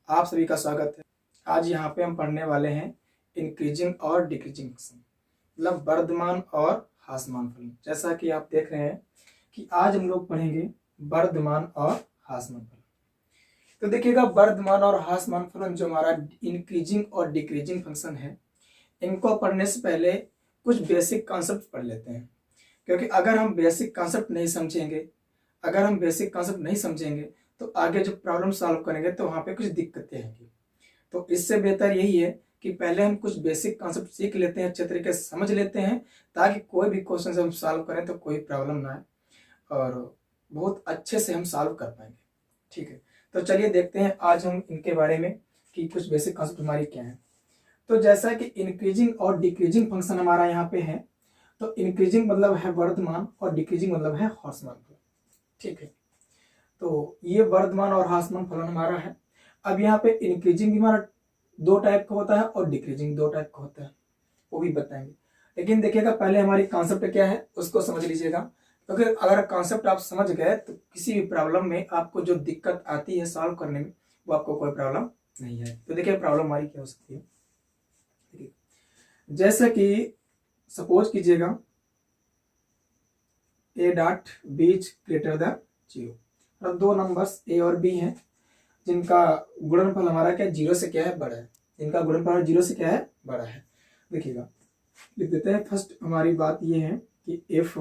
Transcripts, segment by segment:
आप सभी का स्वागत है। आज यहाँ पे हम पढ़ने वाले हैं इंक्रीजिंग और डिक्रीजिंग फंक्शन, मतलब वर्धमान और ह्रासमान फलन। जैसा कि आप देख रहे हैं कि आज हम लोग पढ़ेंगे वर्धमान और ह्रासमान फलन। तो देखिएगा, वर्धमान और ह्रासमान फलन जो हमारा इंक्रीजिंग और डिक्रीजिंग फंक्शन है, इनको पढ़ने से पहले कुछ बेसिक कॉन्सेप्ट पढ़ लेते हैं, क्योंकि अगर हम बेसिक कॉन्सेप्ट नहीं समझेंगे तो आगे जो प्रॉब्लम सॉल्व करेंगे तो वहाँ पे कुछ दिक्कतें आएंगी। तो इससे बेहतर यही है कि पहले हम कुछ बेसिक कॉन्सेप्ट सीख लेते हैं, अच्छे तरीके से समझ लेते हैं, ताकि कोई भी क्वेश्चन हम सॉल्व करें तो कोई प्रॉब्लम ना आए और बहुत अच्छे से हम सॉल्व कर पाएंगे। ठीक है, तो चलिए देखते हैं आज हम इनके बारे में कि कुछ बेसिक कॉन्सेप्ट हमारी क्या है। तो जैसा कि इंक्रीजिंग और डिक्रीजिंग फंक्शन हमारा यहाँ पे है, तो इंक्रीजिंग मतलब है वर्धमान और डिक्रीजिंग मतलब है ह्रासमान फलन। ठीक है, तो ये वर्धमान और ह्रासमान फलन हमारा है। अब यहाँ पे इंक्रीजिंग भी हमारा दो टाइप का होता है और डिक्रीजिंग दो टाइप का होता है, वो भी बताएंगे। लेकिन देखिएगा, पहले हमारी कॉन्सेप्ट क्या है उसको समझ लीजिएगा, क्योंकि अगर कॉन्सेप्ट आप समझ गए तो किसी भी प्रॉब्लम में आपको जो दिक्कत आती है सॉल्व करने में, वो आपको कोई प्रॉब्लम नहीं है। तो देखिए प्रॉब्लम हमारी क्या हो सकती है। जैसे कि सपोज कीजिएगा A dot B is greater than 0, और दो नंबर्स ए और बी हैं जिनका गुणनफल हमारा क्या जीरो से क्या है बड़ा है, जिनका गुणनफल जीरो से क्या है बड़ा है। देखिएगा, लिख देते हैं। फर्स्ट हमारी बात ये है कि if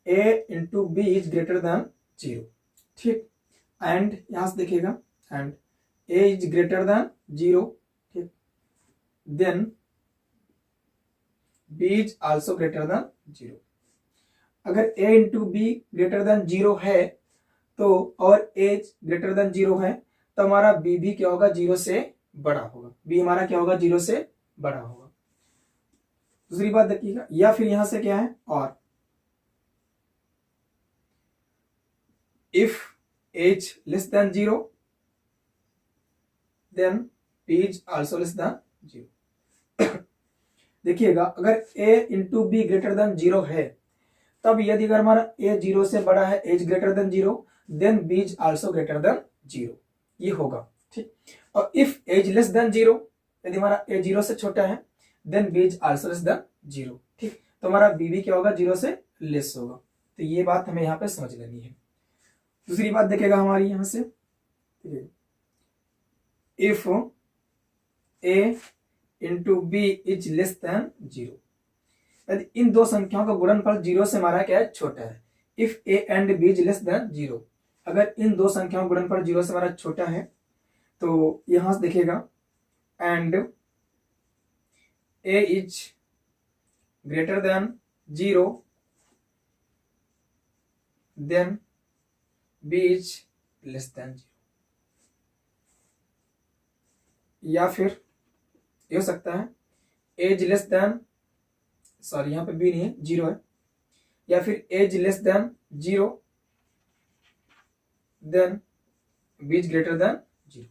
A into B is greater than 0, ठीक, एंड यहां से देखिएगा and A is greater than 0, ठीक, then B is also greater than 0। अगर a into B greater than 0 है तो और a ग्रेटर देन 0 है तो हमारा b भी क्या होगा, 0 से बड़ा होगा। b हमारा क्या होगा, 0 से बड़ा होगा। दूसरी बात देखिएगा, या फिर यहां से क्या है, और if h less than 0 then b is also less than 0। देखिएगा, अगर a into B greater than 0 है तब यदि अगर हमारा a 0 से बड़ा है, as greater than 0, then b is also greater than 0, ये होगा। ठीक, और इफ एज लेस देन 0, यदि हमारा a 0 से छोटा है, then b is also less than 0। ठीक, तो हमारा b भी क्या होगा, 0 से लेस होगा। तो ये बात हमें यहाँ पे समझ लेनी है। दूसरी बात देखेगा हमारी यहां से, if a into B is less than 0, यदि इन दो संख्याओं का गुणनफल 0 से हमारा क्या है, छोटा है। If a and b is less than 0, अगर इन दो संख्याओं का गुणनफल 0 से हमारा छोटा है तो यहां से देखेगा and a is greater than 0, then b is less than 0। या फिर ये हो सकता है एज लेस देन, सॉरी यहां पे b नहीं है, 0 है, या फिर as less than 0 then b is greater than 0।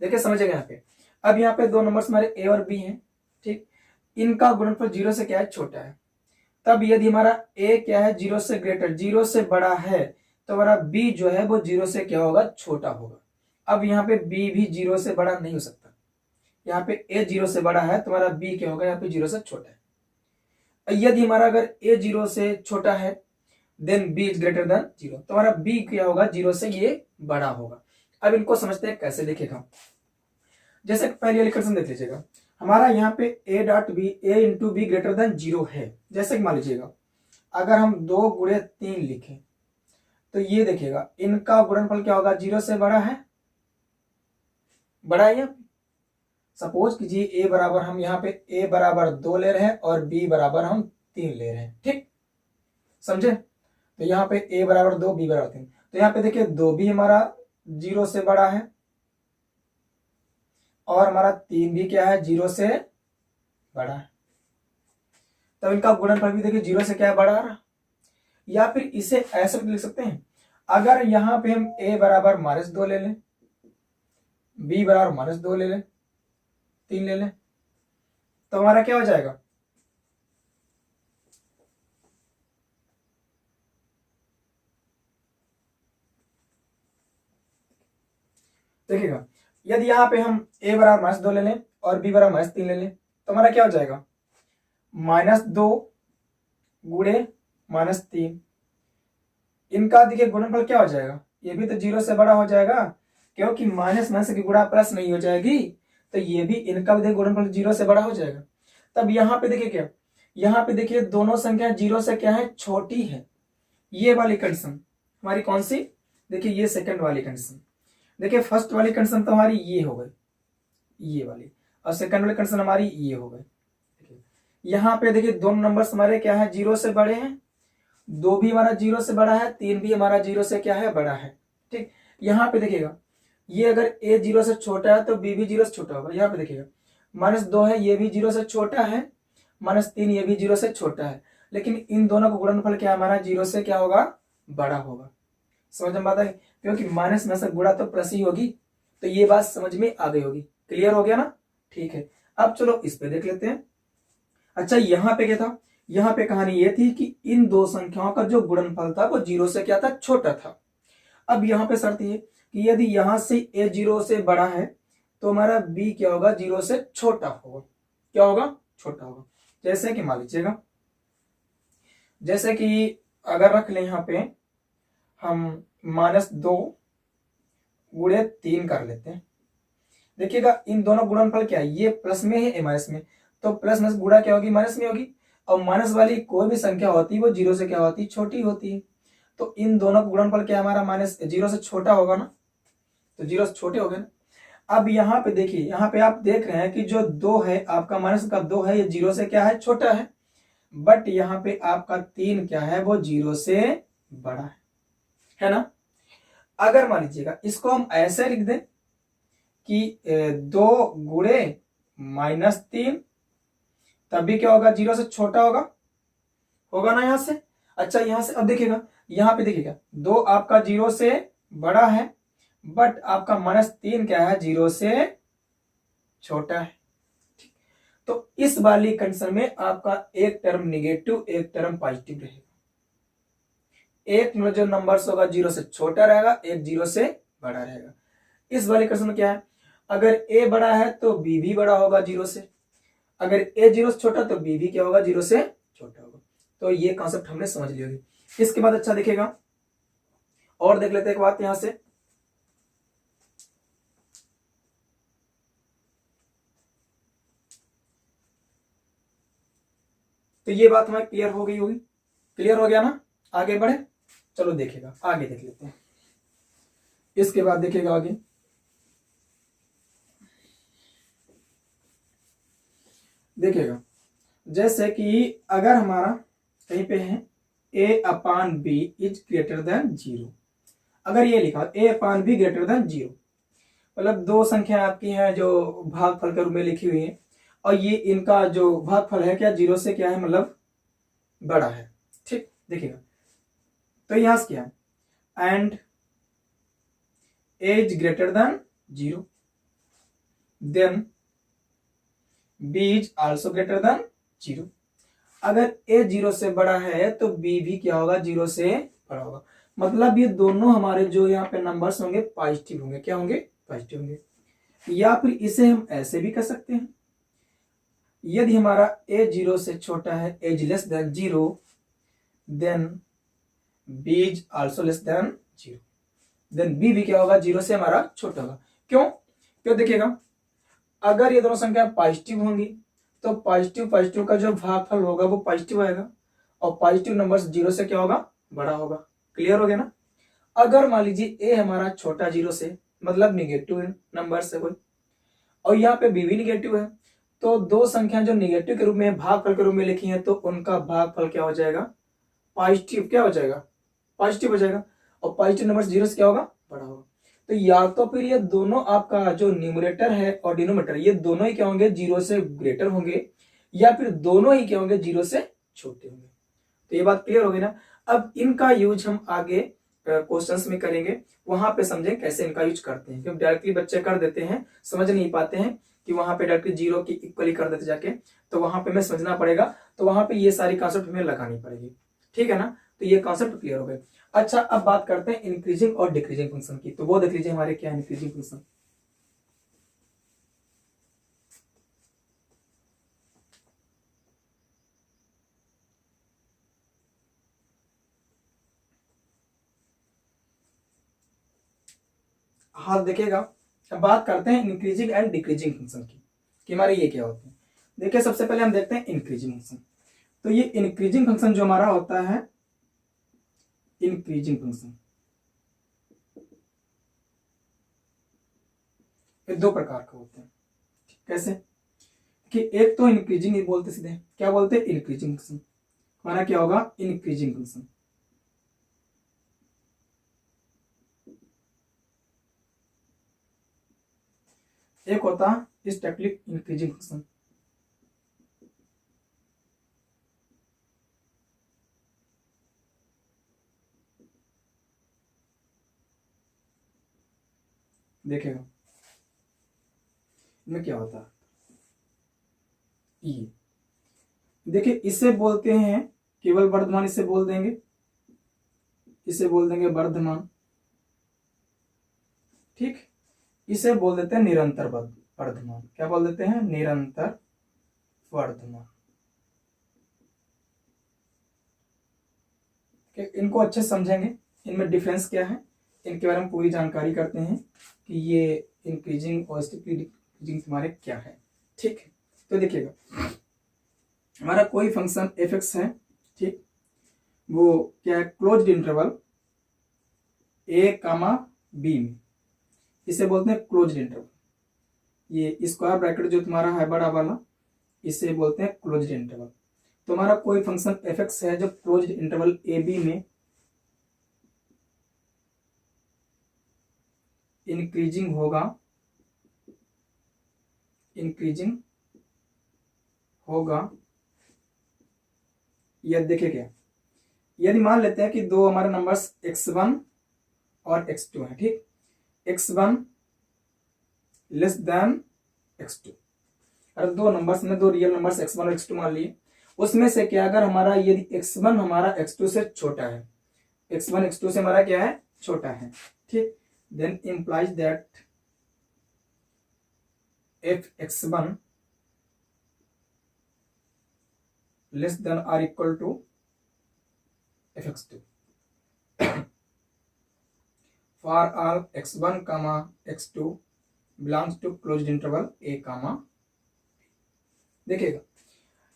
देखिए समझिएगा यहाँ पे, अब यहाँ पे दो नंबर्स हमारे a और b हैं, ठीक, इनका गुणनफल 0 से क्या है, छोटा है। तब यदि हमारा a क्या है, 0 से ग्रेटर, 0 से बड़ा है, तो हमारा b जो है वो 0 से क्या होगा, छोटा होगा। अब यहाँ पे b भी 0 से बड़ा नहीं हो सकता। यहाँ पे a 0 से बड़ा है तो हमारा b क्या होगा, यहाँ पे 0 से छोटा है। यदि हमारा अगर a 0 से छोटा है, then b is greater than 0, तो हमारा b क्या होगा, 0 से ये बड़ा होगा। अब इनको समझते हैं कैसे। देखिएगा, जैसे पहले वाली कंडीशन देख लीजिएगा, हमारा यहाँ पे a dot B, a into B greater than 0 है। जैसे कि मान लीजिएगा अगर हम 2 गुणे 3 लिखें तो ये देखिएगा इनका गुणनफल क्या होगा, 0 से बड़ा है, बड़ा है। यहाँ सपोज कीजिए a बराबर, हम यहाँ पे a बराबर 2 ले रहे हैं और b बराबर हम 3 ले रहे हैं, ठीक, समझे। तो यहाँ पे a बराबर 2, b बराबर 3, तो यहाँ पे देखिए 2 भी हमारा 0 से बड़ा है और हमारा 3 भी क्या है, 0 से बड़ा है। तब इनका गुणनफल भी देखिए 0 से क्या है, बड़ा आ रहा। या फिर इसे ऐसे लिख सकते हैं, अगर यहाँ पे हम a बराबर -2 ले लें, b बराबर -2 ले लें, 3 ले लें, तो हमारा क्या हो जाएगा, देखिएगा यदि यहाँ पे हम a बराबर -2 ले लें और b बराबर -3 ले लें तो हमारा क्या हो जाएगा, -2 गुणे -3, इनका देखिए गुणनफल क्या हो जाएगा, ये भी तो 0 से बड़ा हो जाएगा, क्योंकि माइनस माइनस की गुणा प्लस नहीं हो जाएगी, तो ये भी इनका भी देखिए गुणनफल 0 से बड़ा हो जाएगा। तब यहाँ पे देखिए क्या, यहाँ पे देखिए दोनों संख्या 0 से क्या है, छोटी है। ये वाली कंडीशन हमारी कौन सी, देखिए ये सेकंड वाली कंडीशन। देखिए फर्स्ट वाली कंडीशन तो हमारी ये हो गई, ये वाली, और सेकंड वाली कंडीशन हमारी ये हो गई। यहाँ पे देखिए दोनों नंबर्स हमारे क्या है, 0 से बड़े हैं, 2 भी हमारा 0 से बड़ा है, 3 भी हमारा 0 से क्या है, बड़ा है। ठीक, यहाँ पे देखिएगा ये अगर a 0 से छोटा है तो b भी 0 से छोटा होगा। यहाँ पे देखिएगा -2 है, ये भी 0 से छोटा है, -3 ये भी 0 से छोटा है, लेकिन इन दोनों का गुणनफल क्या हमारा 0 से क्या होगा, बड़ा होगा। समझ में बात आई, क्योंकि माइनस में से गुणा तो प्लस ही होगी, तो ये बात समझ में आ गई होगी। क्लियर हो गया ना, ठीक है। अब चलो इस पे देख लेते हैं। अच्छा यहाँ पे क्या था, यहाँ पे कहानी ये थी कि इन दो संख्याओं का जो गुणनफल था वो 0 से क्या था, छोटा था। अब यहाँ पे शर्त ये कि यदि यहां से a 0 से बड़ा है तो हमारा b क्या होगा, 0 से छोटा होगा। क्या होगा, छोटा होगा। जैसे कि मान लीजिएगा, जैसे कि अगर रख लें यहाँ पे हम -2 गुणे 3 कर लेते हैं। देखिएगा इन दोनों गुणनफल क्या है, ये प्लस में है, माइनस में, तो प्लस में गुणा क्या होगी, माइनस में होगी। और माइनस वाली कोई भी संख्या होती है वो 0 से क्या होती है, छोटी होती है। तो इन दोनों का गुणनफल क्या हमारा, -0 से छोटा होगा ना, तो 0 से छोटे हो गए ना। अब यहाँ पे देखिए, यहाँ पे आप देख रहे हैं कि जो 2 है आपका, माइनस का 2 है, ये 0 से क्या है, छोटा है, बट यहाँ पे आपका 3 क्या है, वो 0 से बड़ा है ना। अगर मान लीजिएगा इसको हम ऐसे लिख दें कि 2 गुणे -3, तब भी क्या होगा, 0 से छोटा होगा ना यहाँ से। अच्छा यहाँ से अब देखिएगा, यहाँ पे देखिएगा 2 आपका 0 से बड़ा है, बट आपका -3 क्या है, 0 से छोटा है। तो इस वाली कंडीशन में आपका एक टर्म निगेटिव, एक टर्म पॉजिटिव रहेगा। एक में जो नंबर्स होगा 0 से छोटा रहेगा, एक 0 से बड़ा रहेगा। इस वाली कंडीशन में क्या है, अगर a बड़ा है तो b भी बड़ा होगा 0 से, अगर a 0 से छोटा तो b भी क्या होगा, 0 से छोटा होगा। तो ये कॉन्सेप्ट हमने समझ लिया होगी। इसके बाद अच्छा देखिएगा, और देख लेते हैं एक बात यहां से। तो ये बात हमें क्लियर हो गई होगी, क्लियर हो गया ना। आगे बढ़े, चलो देखेगा, आगे देख लेते हैं। इसके बाद देखिएगा आगे, देखिएगा जैसे कि अगर हमारा कहीं पे है a/b इज ग्रेटर देन 0, अगर ये लिखा a/b ग्रेटर देन 0, मतलब दो संख्या आपकी हैं जो भागफल के रूप में लिखी हुई है, और ये इनका जो भागफल है क्या, 0 से क्या है, मतलब बड़ा है। ठीक, देखिएगा तो यहां से क्या है, and a is greater than 0, then b is also greater than 0। अगर a 0 से बड़ा है तो b भी क्या होगा, 0 से बड़ा होगा। मतलब ये दोनों हमारे जो यहाँ पे नंबर्स होंगे पॉजिटिव होंगे। क्या होंगे, पॉजिटिव होंगे। या फिर इसे हम ऐसे भी कर सकते हैं, यदि हमारा a 0 से छोटा है, as less than 0, then b is also less than 0, then b भी क्या होगा, 0 से हमारा छोटा होगा। क्यों देखिएगा, अगर ये दोनों संख्या पॉजिटिव होंगी तो पॉजिटिव का जो भागफल होगा वो पॉजिटिव आएगा, और पॉजिटिव नंबर 0 से क्या होगा, बड़ा होगा। क्लियर हो गया ना। अगर मान लीजिए a हमारा छोटा 0 से, मतलब निगेटिव नंबर से कोई, और यहाँ पे b भी निगेटिव है, तो दो संख्या जो निगेटिव के रूप में भागफल के रूप में लिखी है तो उनका भागफल क्या हो जाएगा, पॉजिटिव क्या हो जाएगा, पॉजिटिव हो जाएगा, और पॉजिटिव नंबर 0 से क्या होगा, बड़ा होगा। तो या तो फिर ये दोनों आपका जो न्यूमरेटर है और डिनोमिनेटर, ये दोनों ही क्या होंगे, 0 से ग्रेटर होंगे, या फिर दोनों ही क्या होंगे, 0 से छोटे होंगे। तो ये बात क्लियर होगी ना। अब इनका यूज हम आगे क्वेश्चंस में करेंगे, वहां पे समझें कैसे इनका यूज करते हैं, क्योंकि डायरेक्टली बच्चे कर देते हैं, समझ नहीं पाते हैं कि वहां पे डायरेक्टली 0 की इक्वली कर देते जाके, तो वहां पे हमें समझना पड़ेगा, तो वहां पे ये सारी कॉन्सेप्ट हमें लगानी पड़ेगी। ठीक है ना, तो ये कॉन्सेप्ट क्लियर हो गए। अच्छा अब बात करते हैं इंक्रीजिंग और डिक्रीजिंग फंक्शन की, तो वो देख लीजिए हमारे क्या है इंक्रीजिंग फंक्शन। हाथ देखेगा। अब बात करते हैं इंक्रीजिंग एंड डिक्रीजिंग फंक्शन की कि हमारे ये क्या होते हैं। देखिए सबसे पहले हम देखते हैं इंक्रीजिंग फंक्शन। तो ये इंक्रीजिंग फंक्शन जो हमारा होता है, इंक्रीजिंग फंक्शन ये दो प्रकार के होते हैं। कैसे कि एक तो इंक्रीजिंग ही बोलते, सीधे क्या बोलते हैं, इंक्रीजिंग फंक्शन। हमारा क्या होगा, इंक्रीजिंग फंक्शन। एक होता है स्टैटिक इंक्रीजिंग फंक्शन। देखेगा इनमें क्या होता है, ये देखिए इसे बोलते हैं केवल वर्धमान, इसे बोल देंगे, इसे बोल देंगे वर्धमान, ठीक। इसे बोल देते हैं निरंतर वर्धमान। क्या बोल देते हैं, निरंतर वर्धमान। इनको अच्छे समझेंगे, इनमें डिफरेंस क्या है, इनके बारे में पूरी जानकारी करते हैं कि ये इंक्रीजिंग और डिक्रीजिंग तुम्हारे क्या है, ठीक है। तो देखिएगा हमारा कोई फंक्शन एफ एक्स है, ठीक, वो क्या है, closed interval A comma B में, इसे बोलते हैं क्लोज्ड इंटरवल। ये स्क्वायर ब्रैकेट जो तुम्हारा है बड़ा वाला, इसे बोलते हैं क्लोज्ड इंटरवल। तो हमारा कोई फंक्शन एफ एक्स है जो क्लोज्ड इंटरवल ए बी में इंक्रीजिंग होगा, इंक्रीजिंग होगा। यह देखिए क्या, यदि मान लेते हैं कि दो हमारे नंबर्स x1 और x2 है, ठीक, x1 लेस देन x2। अगर दो नंबर्स में दो रियल नंबर्स x1 और x2 मान लिए, उसमें से क्या अगर हमारा यदि x1 हमारा x2 से छोटा है, x1 x2 से हमारा क्या है, छोटा है, ठीक, then implies that if x1 less than or equal to F x2 for all x1 comma x2 belongs to closed interval A comma. देखिएगा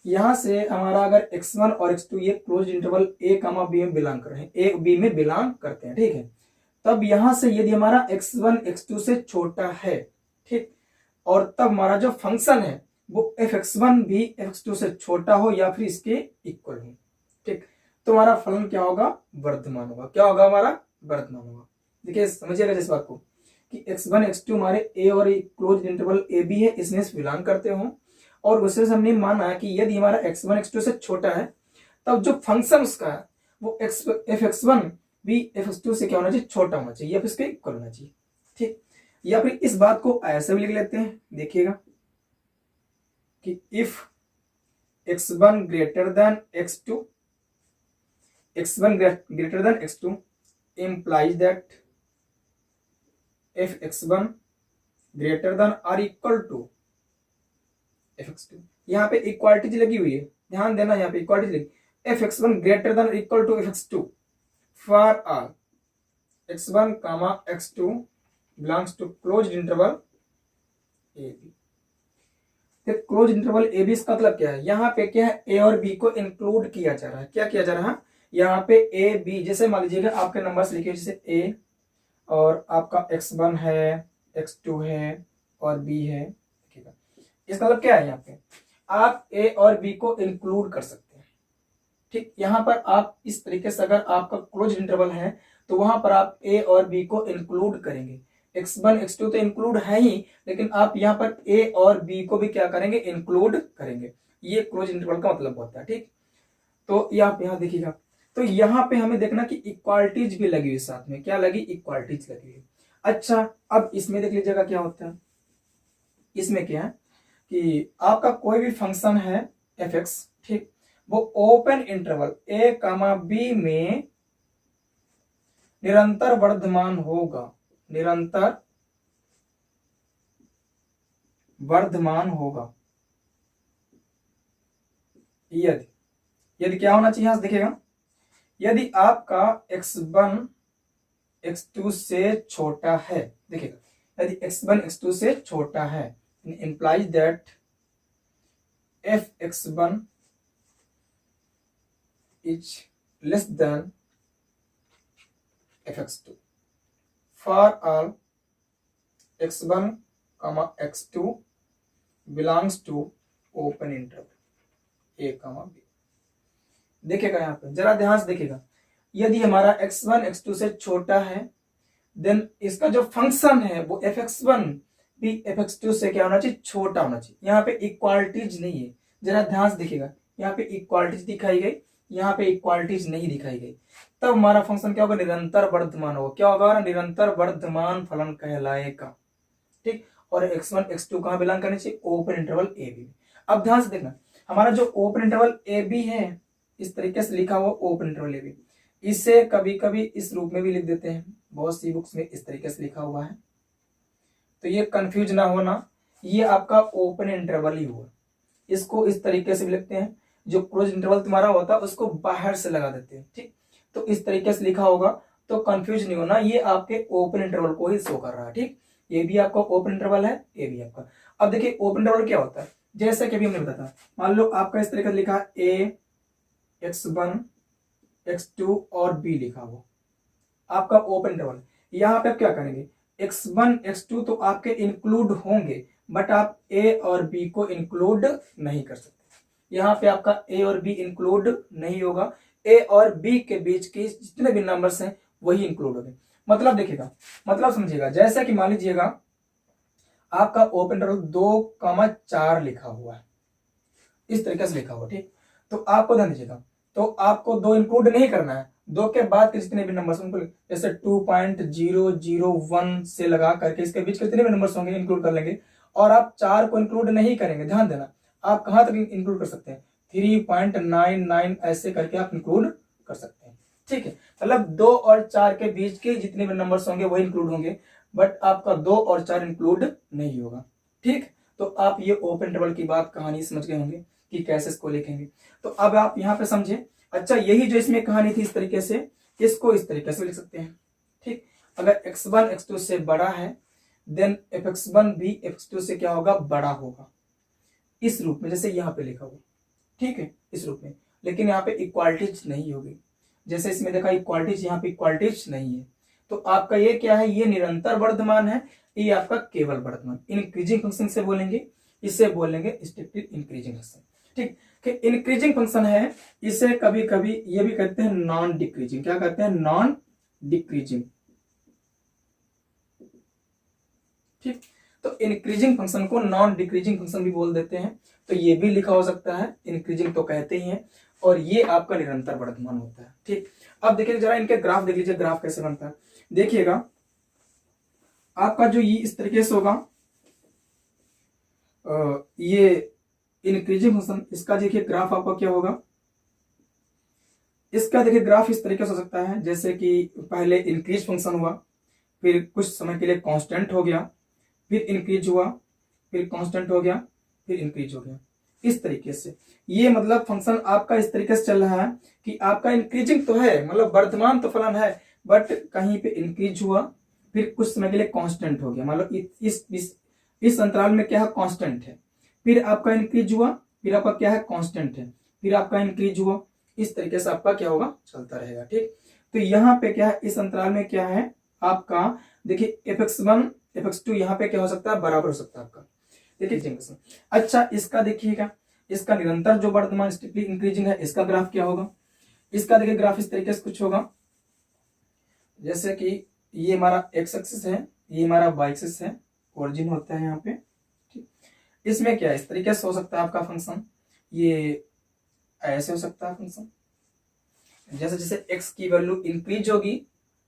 यहां से हमारा अगर x1 और x2 ये closed interval A comma B में बिलोंग कर रहे हैं, ए बी में बिलोंग करते हैं, ठीक है। तब यहां से यदि हमारा x1 x2 से छोटा है, ठीक, और तब हमारा जो फंक्शन है वो f(x1) भी f(x2) से छोटा हो या फिर इसके इक्वल हो, ठीक, तो हमारा फलन क्या होगा, वर्धमान होगा। क्या होगा, हमारा वर्धमान होगा। देखिए समझिएगा इस बात को कि x1 x2 हमारे ए और क्लोज इंटरवल ए बी है, इसमें बिलोंग करते हो, और उससे हमने माना कि यदि हमारा x1 x2 से छोटा है तब जो फंक्शन उसका है वो f(x1) भी f(x2) से क्या होना चाहिए, छोटा होना चाहिए या फिर इसके इक्वल होना चाहिए, ठीक। या फिर इस बात को ऐसे भी लिख लेते हैं, देखिएगा कि if x1 greater than x2, x1 greater than x2 implies that if x1 greater than or equal to f(x2), यहाँ पे इक्वालिटी लगी हुई है, ध्यान देना, यहाँ पे इक्वालिटी लगी, if x1 greater than equal to f(x2) for all x1 comma x2 belongs to closed interval A B. Close interval A B इसका मतलब क्या है, यहाँ पे क्या है, ए और बी को इंक्लूड किया जा रहा है। क्या किया जा रहा है, यहाँ पे ए बी, जैसे मान लीजिएगा आपके नंबर्स लिखिए, जैसे ए और आपका x1 है, x2 है और b है, ठीक है। इसका मतलब क्या है, यहाँ पे आप ए और बी को इंक्लूड कर सकते हैं, ठीक। यहाँ पर आप इस तरीके से अगर आपका क्लोज इंटरवल है तो वहां पर आप ए और बी को इंक्लूड करेंगे। x1 x2 तो इंक्लूड है ही, लेकिन आप यहाँ पर a और b को भी क्या करेंगे, इंक्लूड करेंगे। ये क्लोज इंटरवल का मतलब होता है, ठीक। तो यहाँ देखिएगा, तो यहाँ पे हमें देखना कि इक्वालिटीज भी लगी हुई साथ में, क्या लगी, इक्वालिटीज लगी हुई। अच्छा अब इसमें देख लीजिएगा क्या होता है, इसमें क्या है कि आपका कोई भी फंक्शन है एफ एक्स, ठीक, वो open interval A comma B में निरंतर वर्धमान होगा, निरंतर वर्धमान होगा। यदि क्या होना चाहिए, देखिएगा, यदि आपका x1 x2 से छोटा है, देखिएगा यदि x1 x2 से छोटा है implies that f(x1) is less than f(x2) for all x1, x2 belongs to open interval a, b। देखिएगा यहाँ पे जरा ध्यान से देखिएगा, यदि हमारा x1 x2 से छोटा है देन इसका जो फंक्शन है वो f(x1) भी f(x2) से क्या होना चाहिए, छोटा होना चाहिए। यहाँ पे इक्वालिटीज नहीं है, जरा ध्यान से देखिएगा, यहाँ पे इक्वालिटीज दिखाई गई, यहाँ पे इक्वालिटीज नहीं दिखाई गई, तब हमारा फंक्शन क्या होगा, निरंतर वर्धमान होगा। क्या होगा, निरंतर वर्धमान फलन कहलाएगा, ठीक। और x1 x2 कहां बिलोंग करनी चाहिए, ओपन इंटरवल ए बी। अब ध्यान से देखना, हमारा जो ओपन इंटरवल ए बी है इस तरीके से लिखा हुआ ओपन इंटरवल ए बी, इसे कभी कभी इस रूप में भी लिख देते हैं, बहुत सी बुक्स में इस तरीके से लिखा हुआ है, तो ये कंफ्यूज ना होना, ये आपका ओपन इंटरवल ही हुआ। इसको इस तरीके से भी लिखते हैं, जो क्लोज इंटरवल तुम्हारा होता है उसको बाहर से लगा देते हैं, ठीक। तो इस तरीके से लिखा होगा तो कंफ्यूज नहीं होना, ये आपके ओपन इंटरवल को ही शो कर रहा है, ठीक। ये भी आपका ओपन इंटरवल है, ये भी आपका। अब देखिए ओपन इंटरवल क्या होता है, जैसे कि अभी हमने बताया, मान लो आपका इस तरीके से लिखा a, x1, x2 और b लिखा हुआ, आपका ओपन इंटरवल। यहाँ पे आप क्या करेंगे, x1 x2 तो आपके इंक्लूड होंगे, बट आप a और b को इंक्लूड नहीं कर सकते। यहाँ पे आपका a और b इंक्लूड नहीं होगा, a और b के बीच के जितने भी नंबर्स हैं वही इंक्लूड होंगे। मतलब देखिएगा, मतलब समझिएगा, जैसा कि मान लीजिएगा आपका ओपन इंटरवल 2,4 लिखा हुआ है, इस तरीके से लिखा हुआ, ठीक। तो आपको ध्यान दीजिएगा, तो आपको 2 इंक्लूड नहीं करना है, 2 के बाद के जितने भी नंबर्स होंगे, जैसे 2.001 से लगा करके इसके बीच के जितने भी नंबर्स होंगे इंक्लूड कर लेंगे, और आप 4 को इंक्लूड नहीं करेंगे। ध्यान देना, आप कहां तक इंक्लूड कर सकते हैं, 3.99 ऐसे करके आप इंक्लूड कर सकते हैं, ठीक है। मतलब 2 और 4 के बीच के जितने भी नंबर्स होंगे वो इंक्लूड होंगे, बट आपका 2 और 4 इंक्लूड नहीं होगा, ठीक। तो आप ये ओपन इंटरवल की बात कहानी समझ गए होंगे कि कैसे इसको लिखेंगे। तो अब आप यहां पे समझे, अच्छा यही जो इसमें कहानी थी इस तरीके से, इसको इस तरीके से लिख सकते हैं, ठीक। अगर x1 x2 से बड़ा है देन f(x1) भी f(x2) से क्या होगा, बड़ा होगा, इस रूप में जैसे यहाँ पे लिखा हुआ, ठीक है, इस रूप में। लेकिन यहाँ पे इक्वालिटीज नहीं होगी, जैसे इसमें देखा इक्वालिटीज, यहाँ पे इक्वालिटीज नहीं है, तो आपका ये क्या है, ये निरंतर वर्धमान है, ये आपका केवल वर्धमान। इंक्रीजिंग फंक्शन से बोलेंगे, इसे बोलेंगे स्टेपली इंक्रीजिंग फंक्शन, ठीक। कि इंक्रीजिंग फंक्शन है, इसे कभी कभी ये भी कहते हैं नॉन डिक्रीजिंग। क्या कहते हैं, नॉन डिक्रीजिंग, ठीक। तो इंक्रीजिंग फंक्शन को नॉन डिक्रीजिंग फंक्शन भी बोल देते हैं, तो ये भी लिखा हो सकता है, इंक्रीजिंग तो कहते ही हैं, और ये आपका निरंतर वर्धमान होता है, ठीक। अब देखिए जरा इनके ग्राफ देख लीजिए, ग्राफ कैसे बनता है, देखिएगा आपका जो ये इस तरीके से होगा, ये इंक्रीजिंग फंक्शन, इसका देखिए ग्राफ आपका क्या होगा, इसका देखिए ग्राफ इस तरीके से हो सकता है, जैसे कि पहले इंक्रीज फंक्शन हुआ, फिर कुछ समय के लिए कांस्टेंट हो गया, फिर इंक्रीज हुआ, फिर कांस्टेंट हो गया, फिर इंक्रीज हो गया, इस तरीके से। ये मतलब फंक्शन आपका इस तरीके से चल रहा है कि आपका इंक्रीजिंग तो है, मतलब वर्धमान तो फलन है, बट कहीं पे इंक्रीज हुआ, फिर कुछ समय के लिए कांस्टेंट हो गया, मतलब इस अंतराल में क्या है, कांस्टेंट है, फिर आपका इंक्रीज हुआ, फिर आपका क्या है, कांस्टेंट है, फिर आपका इंक्रीज हुआ, इस तरीके से आपका क्या होगा, चलता रहेगा, ठीक। तो यहाँ पे क्या है, इस अंतराल में क्या है आपका, देखिए f(x1) f(x2) यहाँ पे क्या हो सकता है, बराबर हो सकता है आपका, देखिए। अच्छा इसका देखिएगा, इसका निरंतर जो वर्धमान स्टेपली इंक्रीजिंग है, इसका ग्राफ क्या होगा, इसका देखिए ग्राफ इस तरीके से कुछ होगा, जैसे कि ये हमारा x एक्सिस है, ये हमारा y एक्सिस है, ओरिजिन होता है यहाँ पे, ठीक। इसमें क्या है, इस तरीके से हो सकता है आपका फंक्शन, ये ऐसे हो सकता है फंक्शन, जैसे जैसे x की वैल्यू इंक्रीज होगी,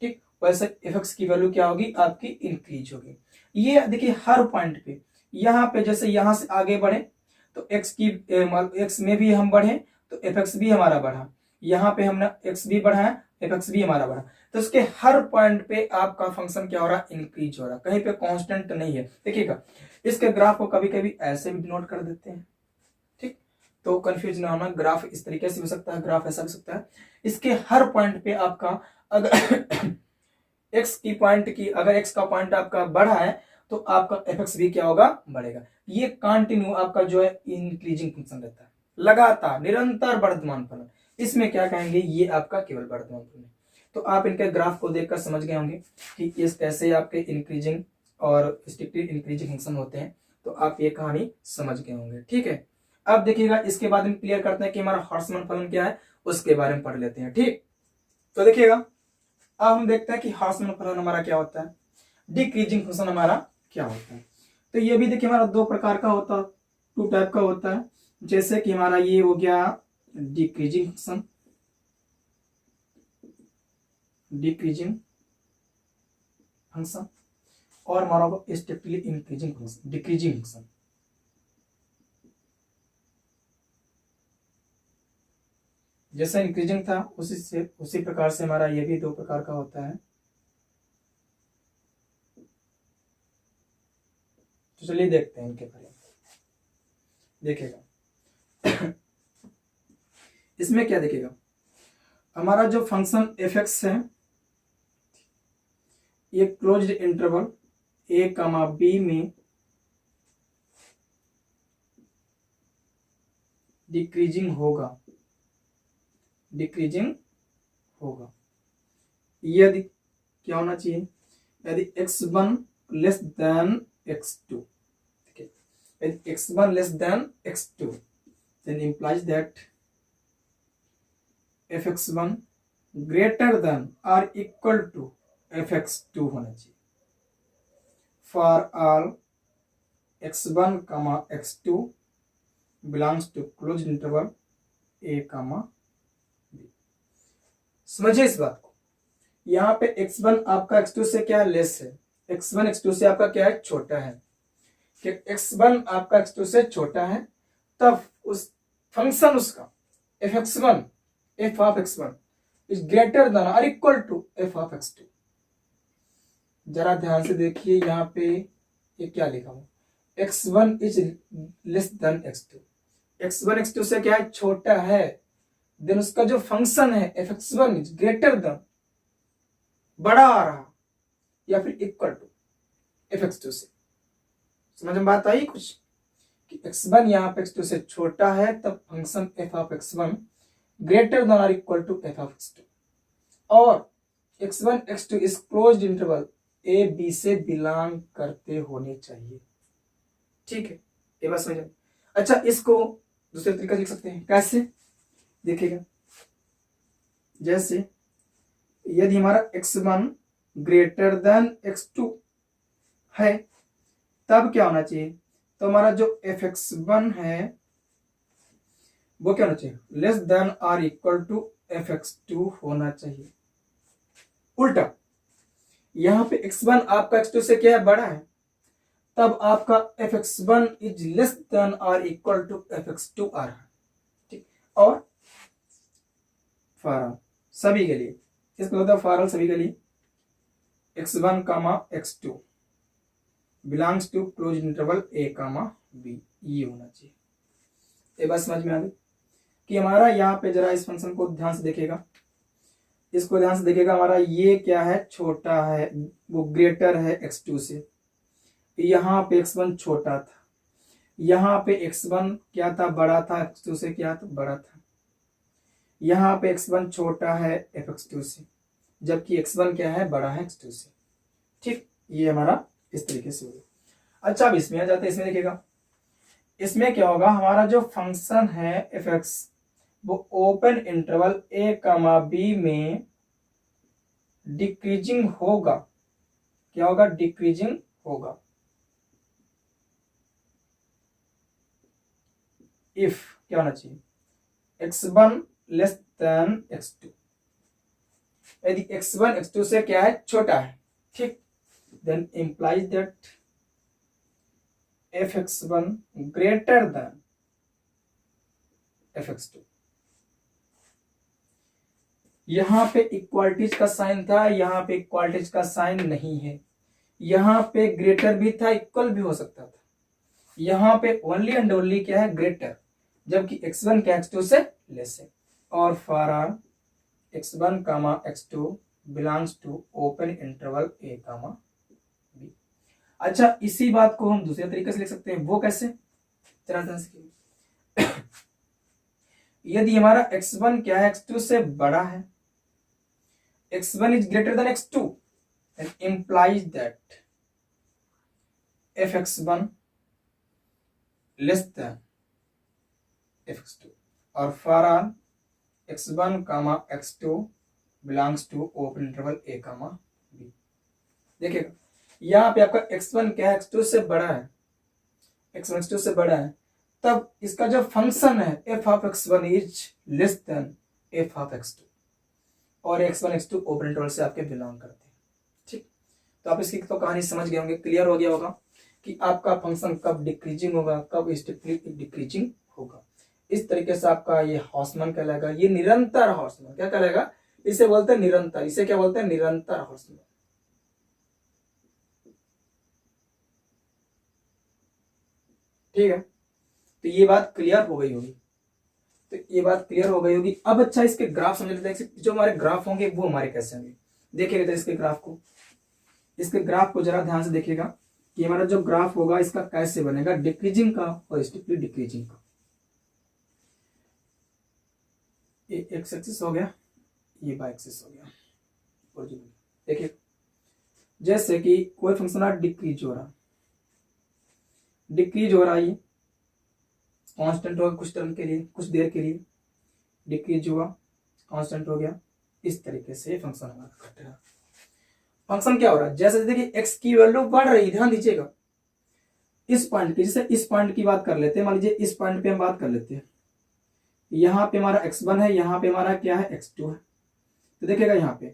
ठीक, वैसे f(x) की वैल्यू क्या होगी, आपकी इंक्रीज होगी। ये देखिए हर पॉइंट पे, यहाँ पे जैसे यहाँ से आगे बढ़े तो x में भी हम बढ़े तो f(x) भी हमारा बढ़ा, यहाँ पे हमने x भी बढ़ाया, f(x) भी हमारा बढ़ा, तो इसके हर पॉइंट पे आपका फंक्शन क्या हो रहा है, इंक्रीज हो रहा है, कहीं पे कांस्टेंट नहीं है। देखिएगा इसके ग्राफ को कभी कभी ऐसे भी डिनोट कर देते हैं, ठीक। तो कंफ्यूज ना होना, ग्राफ इस तरीके से हो सकता है, ग्राफ ऐसा हो सकता है, इसके हर पॉइंट पे आपका अगर एक्स की पॉइंट की, अगर एक्स का पॉइंट आपका बढ़ा है तो आपका एफ एक्स भी क्या होगा, बढ़ेगा। ये कंटिन्यू आपका जो है इंक्रीजिंग फंक्शन रहता है, लगातार निरंतर वर्धमान फलन। इसमें क्या कहेंगे, ये आपका केवल वर्धमान फलन है। तो आप इनके ग्राफ को देखकर समझ गए होंगे कि इस कैसे आपके इंक्रीजिंग और स्ट्रिक्टली इंक्रीजिंग फंक्शन होते हैं। तो आप ये कहानी समझ गए होंगे, ठीक है। अब देखिएगा, इसके बाद हम क्लियर करते हैं कि हमारा हॉर्समैन फलन क्या है, उसके बारे में पढ़ लेते हैं, ठीक। तो देखिएगा, अब हम देखते हैं कि हॉर्समैन फलन हमारा क्या होता है, डिक्रीजिंग फंक्शन हमारा क्या होता है। तो ये भी देखिए हमारा दो प्रकार का होता है, टू टाइप का होता है। जैसे कि हमारा ये हो गया डिक्रीजिंग फंक्शन, डिक्रीजिंग फंक्शन, और हमारा strictly increasing function, decreasing function. जैसा इंक्रीजिंग था उसी प्रकार से हमारा ये भी दो प्रकार का होता है। तो चलिए देखते हैं इनके बारे में। देखिएगा इसमें क्या देखिएगा, हमारा जो फंक्शन एफ एक्स है, ये क्लोज्ड इंटरवल ए कमा बी में डिक्रीजिंग होगा, डिक्रीजिंग होगा यदि क्या होना चाहिए, यदि x1 लेस देन x2, ठीक है। यदि x1 less then x2 then implies that fx1 greater than or equal to fx2 होना चाहिए for all x1 comma x2 belongs to closed interval a comma b। समझिए इस बात को, यहाँ पे x1 आपका x2 से क्या लेस है, x1 x2 से आपका क्या है, छोटा है। कि x1 आपका x2 से छोटा है, तब उस फंक्शन उसका fx1 f of x1 is greater than और equal to f of x2। जरा ध्यान से देखिए, यहाँ पे ये क्या लिखा हुआ, x1 is less then x2, x1 x2 से क्या है, छोटा है। देन उसका जो फंक्शन है fx1 इज ग्रेटर देन, बड़ा आ रहा, या फिर इक्वल टू fx2 से। समझ में बात आई कुछ, कि x1 यहाँ पे x2 से छोटा है, तब function f of x1 greater than और equal to f of x2, और x1 x2 इस क्लोज्ड इंटरवल a b से बिलोंग करते होने चाहिए, ठीक है। ये बात समझ। अच्छा, इसको दूसरे तरीके से लिख सकते हैं, कैसे देखिएगा, जैसे यदि हमारा x1 ग्रेटर देन x2 है, तब क्या होना चाहिए, तो हमारा जो fx1 है वो क्या होना चाहिए, लेस देन और इक्वल टू fx2 होना चाहिए। उल्टा, यहां पे x1 आपका x2 से क्या है, बड़ा है, तब आपका fx1 इज लेस देन और इक्वल टू fx2 आ रहा है, ठीक। और फॉर सभी के लिए, इसको होता है फॉर सभी के लिए x1 comma x2 belongs to close interval a comma b, ये होना चाहिए। ये बात समझ में आ गई कि हमारा यहाँ पे जरा इस फंक्शन को ध्यान से देखिएगा, इसको ध्यान से देखिएगा, हमारा ये क्या है, छोटा है, वो ग्रेटर है x2 से। यहाँ पे x1 छोटा था, यहाँ पे x1 क्या था, बड़ा था, x2 से क्या था, बड़ा था। यहाँ पे x1 छोटा है fx2 से, जबकि x1 क्या है, बड़ा है x2 से, ठीक। ये हमारा इस तरीके से होगा। अच्छा, अब इसमें आ जाते हैं, इसमें देखिएगा, इसमें क्या होगा, हमारा जो फंक्शन है fx वो open interval a comma b में डिक्रीजिंग होगा। क्या होगा, डिक्रीजिंग होगा इफ क्या होना चाहिए, x1 लेस देन x2, यदि x1 x2 से क्या है, छोटा है, ठीक। Then implies that fx1 greater than fx2। यहां पे इक्वालिटीज का साइन था, यहां पे इक्वालिटीज का साइन नहीं है। यहां पे ग्रेटर भी था, इक्वल भी हो सकता था। यहां पे ओनली एंड ओनली क्या है, ग्रेटर, जबकि x1 क्या x2 से लेस है। और for x1 comma x2 belongs to open interval A comma B. अच्छा, इसी बात को हम दूसरे तरीके से लिख सकते हैं। वो कैसे? जरा ध्यान से यदि हमारा x1 क्या है, x2 से बड़ा है, x1 is greater than x2, then implies that fx1 less than fx2 और for all x1 comma x2 belongs to open interval a comma b। देखिएगा यहाँ पे आपका x1 क्या है, x2 से बड़ा है, x1 x2 से बड़ा है, तब इसका जो फंक्शन है f of x1 is less then f of x2 और x1 x2 ओपन इंटरवल से आपके बिलोंग करते हैं। ठीक, तो आप इसकी तो कहानी समझ गए होंगे, क्लियर हो गया होगा कि आपका फंक्शन कब डिक्रीजिंग होगा, कब स्टेपली डिक्रीजिंग होगा। इस तरीके से आपका ये हॉर्समैन कहलाएगा, ये निरंतर हॉर्समैन क्या कहलाएगा, इसे बोलते हैं निरंतर, इसे क्या बोलते हैं, निरंतर हॉर्समैन। ठीक है, तो ये बात क्लियर हो गई होगी, तो ये बात क्लियर हो गई होगी। अब अच्छा इसके ग्राफ समझ लेते हैं, जो हमारे ग्राफ होंगे वो हमारे कैसे होंगे। देखिएगा तो इसके ग्राफ को, इसके ग्राफ को जरा ध्यान से देखिएगा कि हमारा जो ग्राफ होगा इसका कैसे बनेगा, डिक्रीजिंग का और स्टेपली डिक्रीजिंग का। ये एक्स एक्सिस हो गया, ये वाई एक्सिस हो गया। और देखिए जैसे कि कोई फंक्शन डिक्रीज हो रहा, डिक्रीज हो रहा, ये कांस्टेंट होगा कुछ टर्म के लिए, कुछ देर के लिए डिक्रीज हुआ, कांस्टेंट हो गया, इस तरीके से फंक्शन हमारा घट रहा। फंक्शन क्या हो रहा है, जैसे देखिए एक्स की वैल्यू बढ़ रही, ध्यान दीजिएगा इस पॉइंट की, जैसे इस पॉइंट की बात कर लेते हैं, मान लीजिए इस पॉइंट पे हम बात कर लेते हैं, यहाँ पे हमारा x1 है, यहाँ पे हमारा क्या है, x2 है। तो देखिएगा यहाँ पे,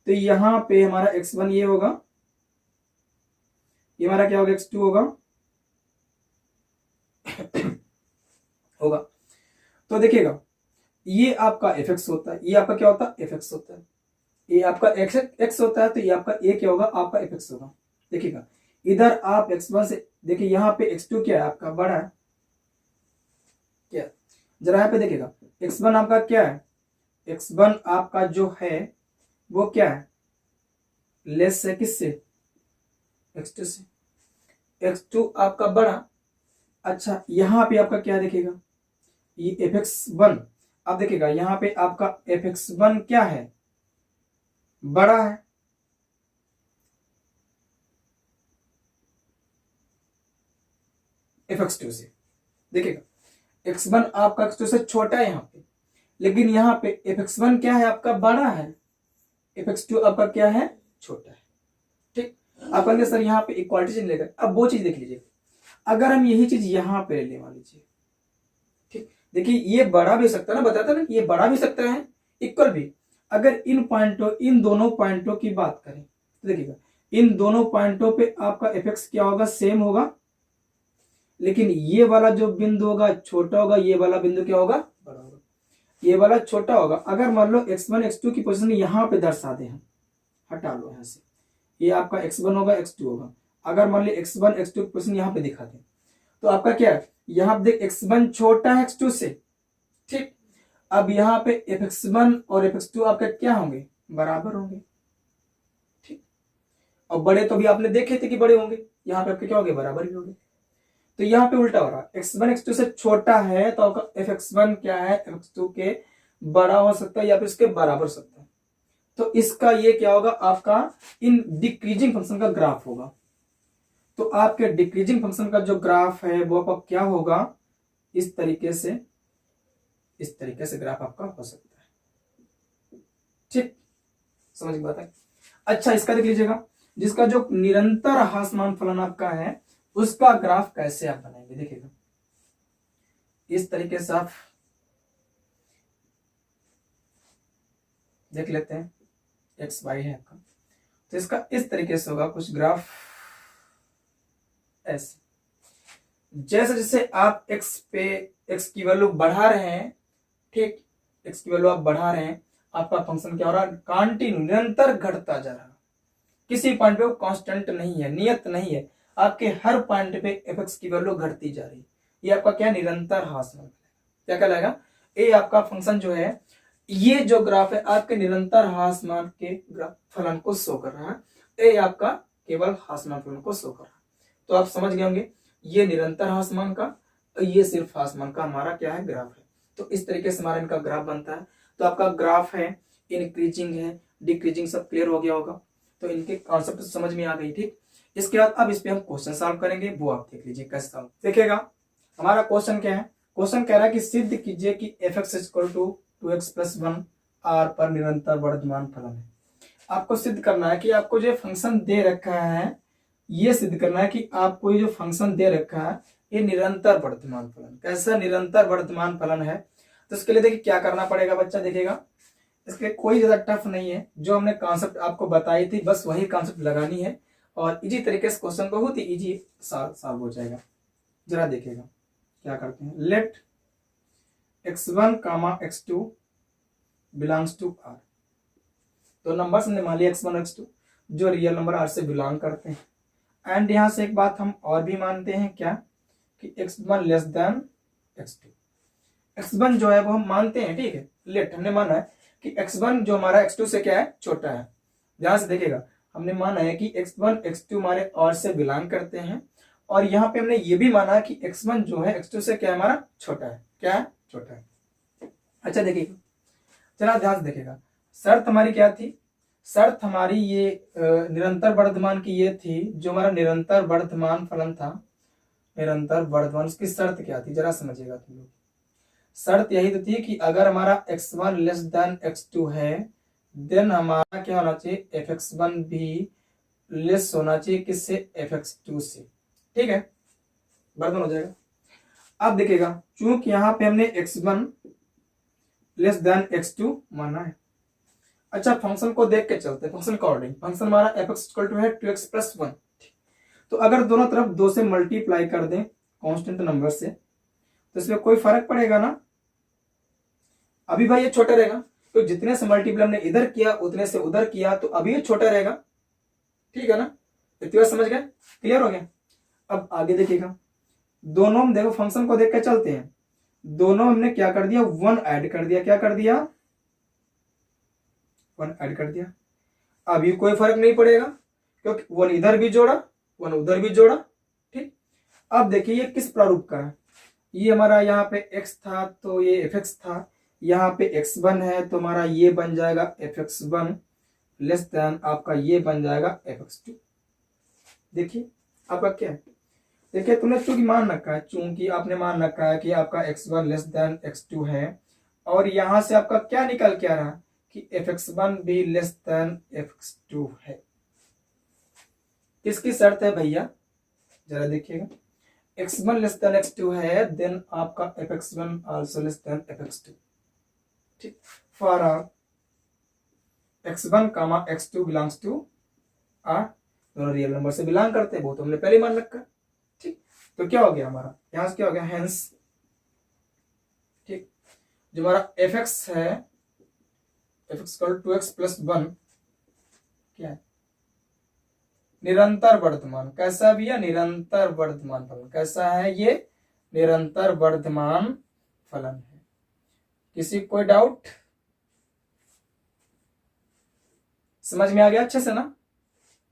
तो यहाँ पे हमारा x1 ये होगा, ये हमारा क्या होगा, x2 होगा होगा। तो देखिएगा ये आपका fx होता है, ये आपका क्या होता है, fx होता है, ये आपका x होता है, तो ये आपका a क्या होगा, आपका fx होगा। देखिएगा इधर आप x1 से, देखिए यहाँ पे x2 क्या है, आपका बड़ा है क्या, जरा यहाँ पे देखिएगा x1 आपका क्या है, x1 आपका जो है वो क्या है, लेस है किससे, x2 से, x2 आपका बड़ा। अच्छा यहाँ पे आपका क्या देखिएगा, ये fx1, अब देखिएगा यहाँ पे आपका fx1 क्या है, बड़ा है, fx2 से। देखिएगा x1 आपका x2 से छोटा है यहाँ पे, लेकिन यहाँ पे fx1 क्या है, आपका बड़ा है, fx2 आपका क्या है, छोटा है। ठीक, आप कहेंगे सर यहाँ पे इक्वालिटी चिन्ह लेकर, अब वो चीज देख लीजिए, अगर हम यही चीज यहाँ पे ले मान लीजिए, ठीक, देखिए ये बड़ा भी सकता है ना, बताता ना, ये बड़ा भी सकता है, इक्वल भी। अगर इन पॉइंटों, इन दोनों पॉइंटों की बात करें तो देखिएगा इन दोनों पॉइंटों पे आपका fx क्या होगा, सेम होगा, लेकिन ये वाला जो बिंदु होगा छोटा होगा, ये वाला बिंदु क्या होगा, बड़ा होगा, ये वाला छोटा होगा। अगर मान लो x1 x2 की पोजीशन यहाँ पे दर्शा दे, हम हटा लो यहाँ से, ये आपका x1 होगा, x2 होगा। अगर मान लो x1 x2 की पोजीशन यहाँ पे दिखा दे, तो आपका क्या है, यहाँ पे देख x1 छोटा है x2 से। ठीक, अब यहाँ पे fx1 और fx2 आपका क्या होंगे, बराबर होंगे। ठीक, और बड़े तो भी आपने देखे थे कि बड़े होंगे, यहाँ पे आपके क्या होंगे, बराबर भी होंगे। तो यहाँ पे उल्टा हो रहा है, x1 x2 से छोटा है तो आपका fx1 क्या है, fx2 के बड़ा हो सकता है या फिर इसके बराबर हो सकता है। तो इसका ये क्या होगा, आपका इन डिक्रीजिंग फंक्शन का ग्राफ होगा। तो आपके डिक्रीजिंग फंक्शन का जो ग्राफ है वो आपका क्या होगा, इस तरीके से, इस तरीके से ग्राफ आपका हो सकता है। ठीक, समझ की बात है। अच्छा इसका देख लीजिएगा, जिसका जो निरंतर ह्रासमान फलन आपका है उसका ग्राफ कैसे आप बनाएंगे, देखिएगा इस तरीके से आप देख लेते हैं, एक्स वाई है आपका, तो इसका इस तरीके से होगा कुछ ग्राफ ऐसे। जैसे जैसे आप एक्स पे एक्स की वैल्यू बढ़ा रहे हैं, ठीक, एक्स की वैल्यू आप बढ़ा रहे हैं, आपका फंक्शन क्या हो रहा है, कंटिन्यू निरंतर घटता जा रहा है, किसी पॉइंट पे वो कांस्टेंट नहीं है, नियत नहीं है, आपके हर पॉइंट पे एफ की वैल्यू घटती जा रही है। ये आपका क्या, निरंतर ह्रासमान क्या कहलाएगा, ये आपका फंक्शन जो है ये जो ग्राफ है आपके निरंतर ह्रासमान के फलन को शो कर रहा है, ये आपका केवल ह्रासमान फलन को शो कर रहा है। तो आप समझ गए होंगे ये निरंतर ह्रासमान का, ये सिर्फ ह्रासमान का हमारा क्या है, ग्राफ है। तो इस तरीके से हमारा इनका ग्राफ बनता है। तो आपका ग्राफ है, इंक्रीजिंग है, डिक्रीजिंग, सब क्लियर हो गया होगा। तो इनके कॉन्सेप्ट समझ में आ गई। ठीक, इसके बाद अब इस पे हम क्वेश्चन सॉल्व करेंगे, वो आप देख लीजिए कैसे सॉल्व। देखिएगा हमारा क्वेश्चन क्या है, क्वेश्चन कह रहा है कि सिद्ध कीजिए कि f(x = 2x + 1) r पर निरंतर वर्धमान फलन है। आपको सिद्ध करना है कि आपको जो फंक्शन दे रखा है, ये सिद्ध करना है कि आपको ये जो फंक्शन दे रखा है ये निरंतर वर्धमान फलन, कैसा निरंतर वर्धमान फलन है। तो इसके लिए देखिए क्या करना पड़ेगा बच्चा, देखिएगा इसके कोई ज्यादा टफ नहीं है, जो हमने कॉन्सेप्ट आपको बताई थी बस वही कॉन्सेप्ट लगानी है और इजी तरीके से क्वेश्चन बहुत ही इजी सॉल्व हो जाएगा। जरा देखिएगा क्या करते हैं, let x1, x2 belongs to r। तो नंबर्स हमने मान लिया x1 x2 जो रियल नंबर r से बिलोंग करते हैं। एंड यहां से एक बात हम और भी मानते हैं क्या, कि x1 less then x2। x1 जो है वो हम मानते हैं, ठीक है, लेट हमने माना है कि x1 जो हमारा x2 से क्या है, छोटा है। ध्यान से देखिएगा हमने माना है कि x1 x2 हमारे r से बिलोंग करते हैं और यहाँ पे हमने ये भी माना कि x1 जो है x2 से क्या हमारा छोटा है, क्या है, छोटा है। अच्छा देखिएगा, चला ध्यान से देखिएगा, शर्त हमारी क्या थी, शर्त हमारी ये निरंतर वर्धमान की ये थी, जो हमारा निरंतर वर्धमान फलन था, निरंतर वर्धमान, उसकी शर्त क्या थी जरा समझिएगा तुम लोग। शर्त यही तो थी कि अगर हमारा x1 लेस देन x2 है देन हमारा क्या होना चाहिए, fx1 भी लेस होना चाहिए किससे, fx2 से। ठीक है, वर्धमान हो जाएगा। अब देखिएगा चूंकि यहाँ पे हमने x1 लेस देन x2 माना है। अच्छा फंक्शन को देख के चलते हैं, फंक्शन अकॉर्डिंग, फंक्शन हमारा f(x = है 2x + 1। तो अगर दोनों तरफ 2 से मल्टीप्लाई कर दें कांस्टेंट नंबर से तो इसमें कोई फर्क पड़ेगा ना, अभी भाई ये छोटा रहेगा, तो जितने से मल्टीप्लाई हमने इधर किया उतने से उधर किया तो अभी ये छोटा रहेगा। ठीक है ना, इतनी बात समझ गए, क्लियर हो गया। अब आगे देखिएगा, दोनों हम देखो फंक्शन को देख के चलते हैं, दोनों हमने क्या कर दिया, 1 ऐड कर दिया, क्या कर दिया, 1 ऐड कर दिया। अभी कोई फर्क नहीं पड़ेगा क्योंकि 1 इधर भी जोड़ा 1 उधर भी जोड़ा। ठीक, अब देखिए ये किस प्रारूप का है, ये हमारा यहाँ पे x था तो ये fx था, यहाँ पे x1 है तो हमारा ये बन जाएगा fx1 लेस देन आपका ये बन जाएगा fx2। देखिए आपका क्या है, देखिए तुमने चूंकि मान रखा है, चूंकि आपने मान रखा है कि आपका x1 लेस देन x2 है और यहां से आपका क्या निकल के आ रहा है कि fx1 भी लेस देन fx2 है। किसकी शर्त है भैया, जरा देखिएगा, x1 लेस देन x2 है देन आपका fx1 also less than fx2। ठीक, for x1, x2 belongs to r, दोनों रियल नंबर से बिलोंग करते हैं, वो तो हमने पहले मान रखा। ठीक, तो क्या हो गया हमारा, यहां से क्या हो गया, हेंस ठीक, जो हमारा fx है, f(x = 2x + 1) क्या है, निरंतर वर्धमान। कैसा भी है, निरंतर वर्धमान फलन। कैसा है ये, निरंतर वर्धमान फलन है। किसी कोई डाउट, समझ में आ गया अच्छे से ना,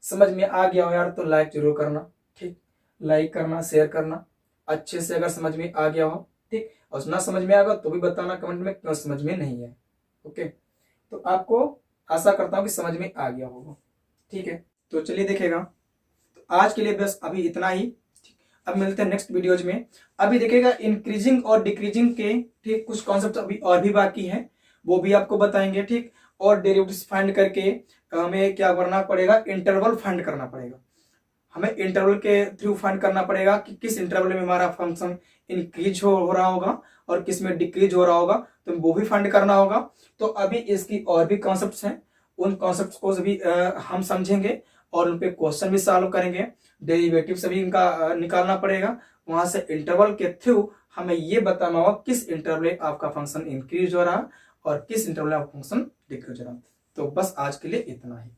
समझ में आ गया हो यार तो लाइक जरूर करना। ठीक, लाइक करना, शेयर करना अच्छे से अगर समझ में आ गया हो। ठीक, और ना समझ में आएगा तो भी बताना कमेंट में क्यों समझ में नहीं है। ओके, तो आपको आशा करता हूं कि समझ में आ गया होगा। ठीक है, तो चलिए देखेगा, तो आज के लिए बस अभी इतना ही। अब मिलते हैं नेक्स्ट वीडियोज में। अभी देखिएगा इंक्रीजिंग और डिक्रीजिंग के ठीक कुछ कॉन्सेप्ट अभी और भी बाकी हैं, वो भी आपको बताएंगे। ठीक, और डेरिवेटिव्स फाइंड करके हमें क्या करना पड़ेगा, इंटरवल फाइंड करना पड़ेगा। हमें इंटरवल के थ्रू फाइंड करना पड़ेगा कि किस इंटरवल में हमारा फंक्शन इंक्रीज हो रहा होगा और किस में डिक्रीज हो रहा होगा, तो वो भी फाइंड करना होगा। तो अभी इसकी और भी कॉन्सेप्ट्स हैं, उन कॉन्सेप्ट्स को भी हम समझेंगे और उन पे क्वेश्चन भी सॉल्व करेंगे। डेरिवेटिव सभी इनका निकालना पड़ेगा, वहां से इंटरवल के थ्रू हमें ये बताना होगा किस इंटरवल में आपका फंक्शन इंक्रीज हो रहा और किस इंटरवल में आपका फंक्शन डिक्रीज हो रहा। तो बस आज के लिए इतना ही।